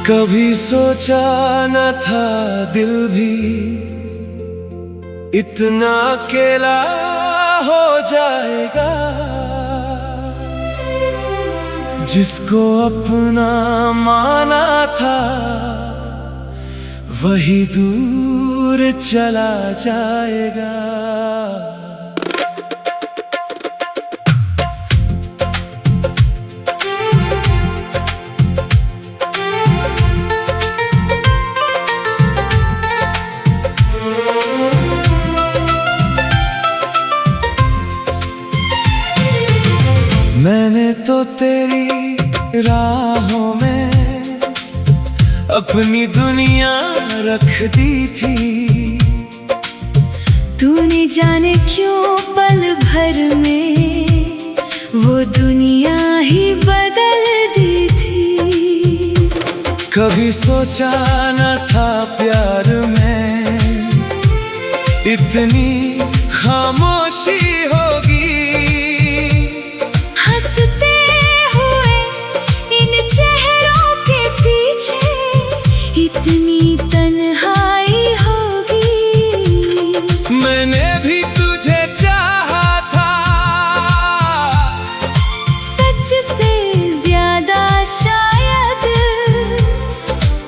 कभी सोचा न था दिल भी इतना अकेला हो जाएगा। जिसको अपना माना था वही दूर चला जाएगा। मैंने तो तेरी राहों में अपनी दुनिया रख दी थी। तूने जाने क्यों पल भर में वो दुनिया ही बदल दी थी। कभी सोचा न था प्यार में इतनी खामोशी होगी। इतनी तन्हाई होगी। मैंने भी तुझे चाहा था सच से ज्यादा शायद,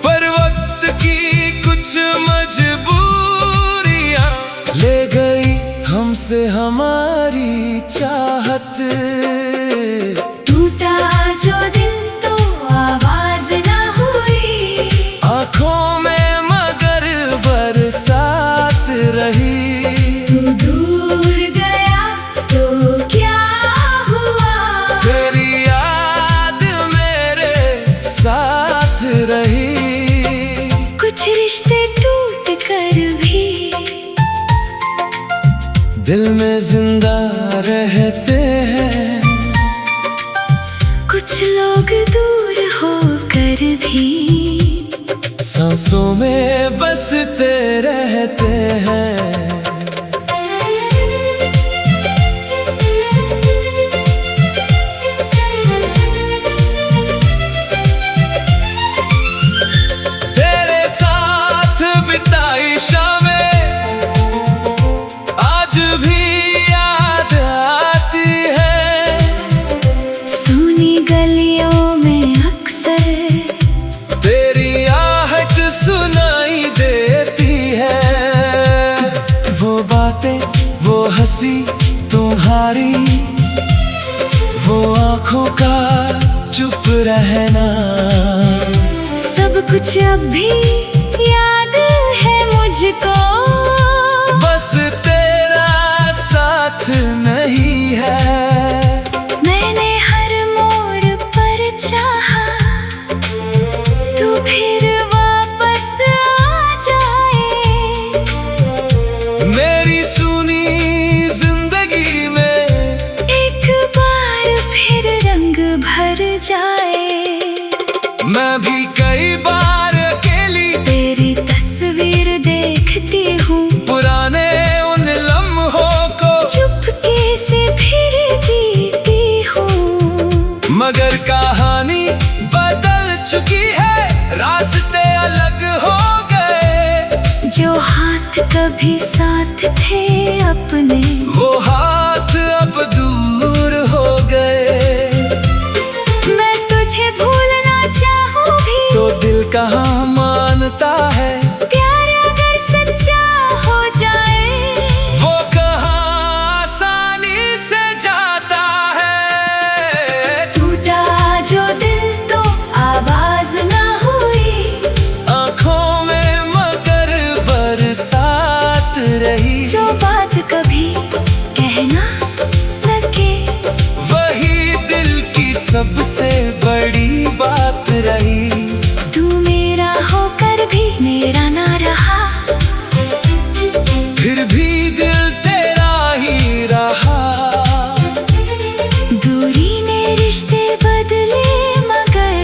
पर वक्त की कुछ मजबूरियां ले गई हमसे हमारी चाहत। टूटा जो दिल तो आवाज ना हुई, आँखों में मगर बरसात रही। तू दूर गया तो क्या हुआ, तेरी याद मेरे साथ रही। कुछ रिश्ते टूट कर भी दिल में जिंदा रहते हैं। कुछ लोग दूर होकर भी सांसों में बसते रहते हैं। तेरे साथ बिताई शामें आज भी याद आती है। सूनी गलियों में अक्सर तेरी आहट सुनाई देती है। वो बातें, वो हंसी तुम्हारी, वो आँखों का चुप रहना, सब कुछ अब भी याद है मुझको। बस तेरा साथ नहीं है। मैंने हर मोड़ पर चाहा तू फिर वापस आ जाए। मेरी सुनी जिंदगी में एक बार फिर रंग भर जाए। मैं भी कई बार अकेली तेरी तस्वीर देखती हूँ, पुराने उन लम्हों को चुपके से फिर जीती हूँ। मगर कहानी बदल चुकी है, रास्ते अलग हो गए। जो हाथ कभी साथ थे अपने, वो हाथ अब दूर हो गए। मैं तुझे भूलना चाहूँ भी तो दिल कहाँ मानता है, प्यार अगर सच्चा हो जाए। वो कहाँ आसानी से जाता है। टूटा जो दिल तो आवाज ना हुई, आँखों में मगर बरसात रही। जो बात कभी कह ना सके, वही दिल की सबसे बड़ी बात रही। तू मेरा होकर भी मेरा ना रहा, फिर भी दिल तेरा ही रहा। दूरी ने रिश्ते बदले मगर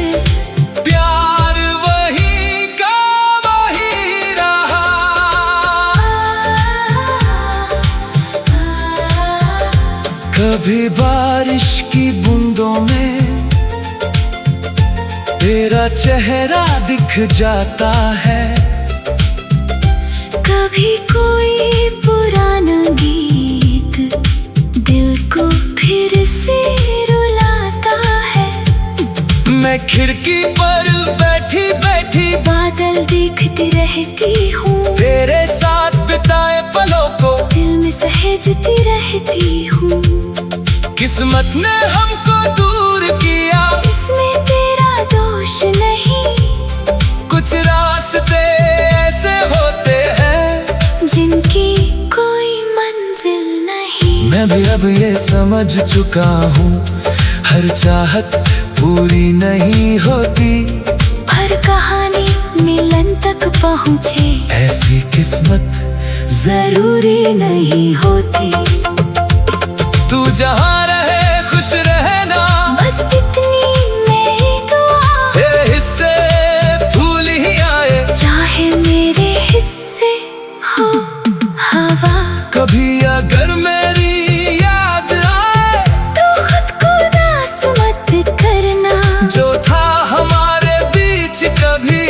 प्यार वही का वही रहा। कभी बारिश की बूंदों में तेरा चेहरा दिख जाता है। कभी कोई पुराना गीत दिल को फिर से रुलाता है। मैं खिड़की पर बैठी बैठी बादल देखती रहती हूँ। तेरे साथ बिताए पलों को दिल में सहेजती रहती हूँ। किस्मत ने हमको दूर किया, इसमें तेरा दोष नहीं। कुछ रास्ते ऐसे होते हैं जिनकी कोई मंजिल नहीं। मैं भी अब ये समझ चुका हूँ, हर चाहत पूरी नहीं होती, हर कहानी मिलन तक पहुँचे ऐसी किस्मत जरूरी नहीं होती। तू जहाँ रहे खुश रहना, बस इतनी मेरी दुआ। तेरे हिस्से फूल ही आए, चाहे मेरे हिस्से हो हवा। कभी अगर मेरी याद आए तो खुद को उदास मत करना। जो था हमारे बीच कभी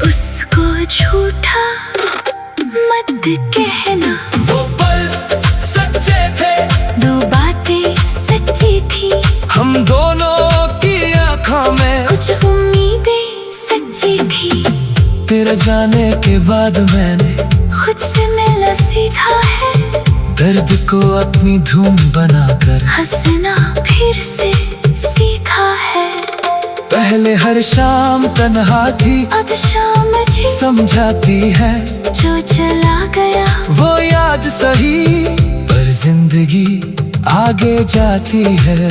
उसको झूठा मत कहना। वो पल सच्चे थे, दो बातें सच्ची थी। हम दोनों की आँखों में कुछ उम्मीदें सच्ची थी। तेरे जाने के बाद मैंने खुद से मिलना सीखा है। दर्द को अपनी धूम बनाकर हंसना फिर से सीखा है। पहले हर शाम तन्हा थी, अब शाम मुझे समझाती है जो चला गया वो याद सही, पर जिंदगी आगे जाती है।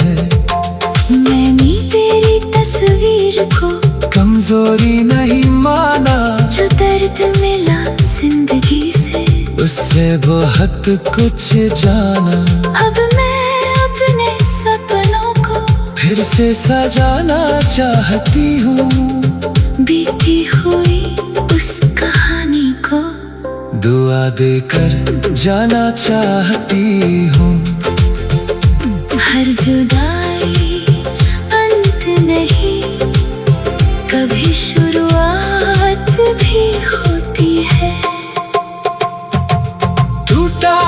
मैंने तेरी तस्वीर को कमजोरी नहीं माना, जो दर्द मिला जिंदगी से उससे बहुत कुछ जाना। अब मैं अपने सपनों को फिर से सजाना चाहती हूँ, बीती हुई उस कहानी को दुआ देकर जाना चाहती हूँ। हर जुदाई अंत नहीं, कभी शुरुआत भी होती है। टूटा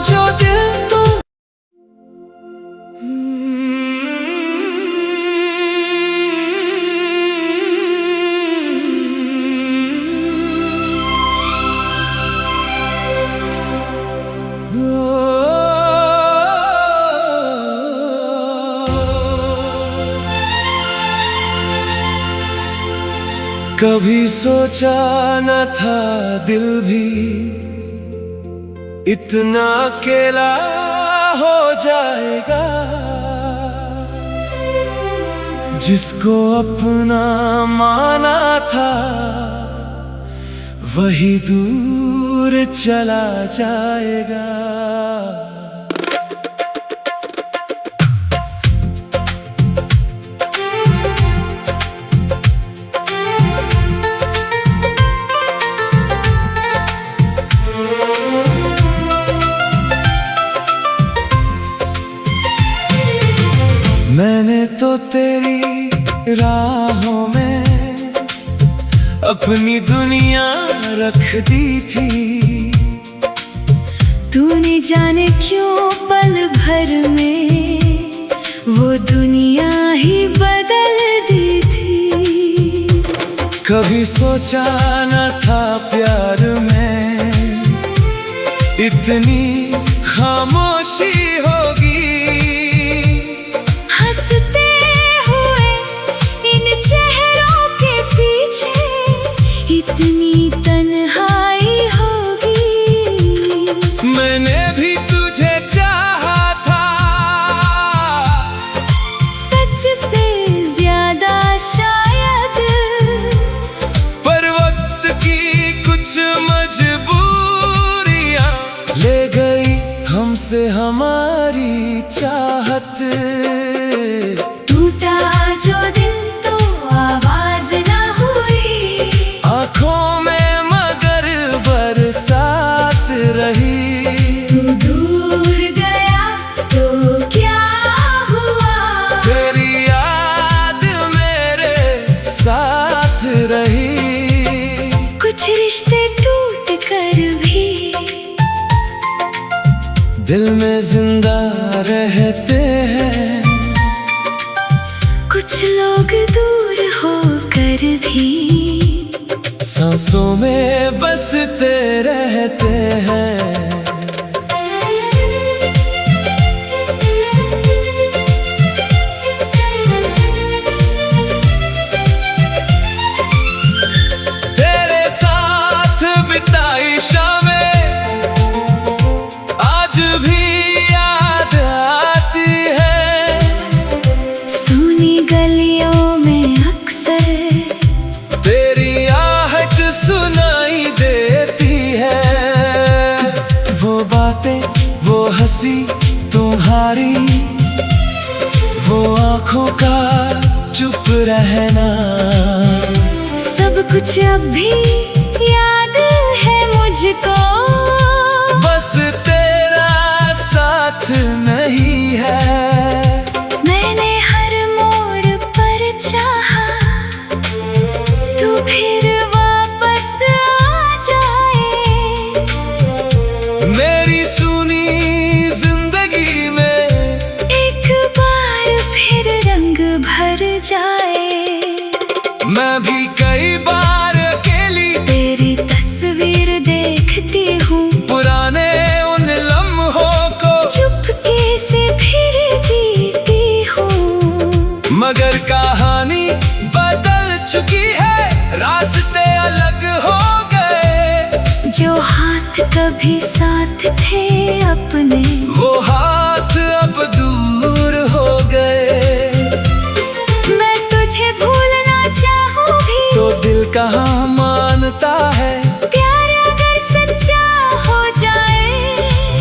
जो दिल तो कभी सोचा न था दिल भी इतना अकेला हो जाएगा, जिसको अपना माना था वही दूर चला जाएगा। मैंने तो तेरी राहों में अपनी दुनिया रख दी थी। तूने जाने क्यों पल भर में वो दुनिया ही बदल दी थी। कभी सोचा न था प्यार में इतनी खामोशी होगी, हंसते हुए इन चेहरों के पीछे इतनी तन्हाई होगी। मैंने भी तुझे चाहा था, सच से ज्यादा शायद, पर वक्त की कुछ मजबूरियां ले गई हमसे हमारी चाहत। टूटा जो दिल तो आवाज ना हुई, आँखों में मगर बरसात रही। तू दूर गया तो क्या हुआ, तेरी याद मेरे साथ रहते हैं। कुछ लोग दूर होकर भी सांसों में बसते रहते हैं। तेरे साथ बिताई शामें आज भी याद आती है। सूनी गलियों में अक्सर तेरी आहट सुनाई देती है। वो बातें, वो हंसी तुम्हारी, वो आंखों का चुप रहना, सब कुछ अब भी याद है मुझको। बस तेरा साथ नहीं है। मैंने हर मोड़ पर चाहा तू फिर वापस आ जाए। मेरी सुनी जिंदगी में एक बार फिर रंग भर जाए। मैं भी कई बार अकेली तेरी तस्वीर देखती हूँ, पुराने उन लम्हों को चुपके से फिर जीती हूँ। मगर कहानी बदल चुकी है, रास्ते अलग हो गए। जो हाथ कभी साथ थे अपने, वो हाथ अब दूर हो गए। मैं तुझे भूलना चाहूँ भी तो दिल कहाँ मानता है, प्यार अगर सच्चा हो जाए।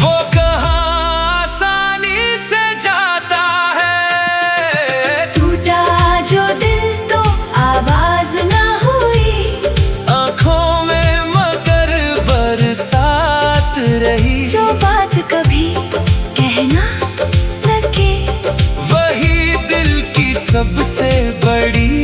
वो कहाँ आसानी से जाता है। टूटा जो दिल तो आवाज ना हुई, आँखों में मगर बरसात रही। जो बात कभी कह ना सके, वही दिल की सबसे बड़ी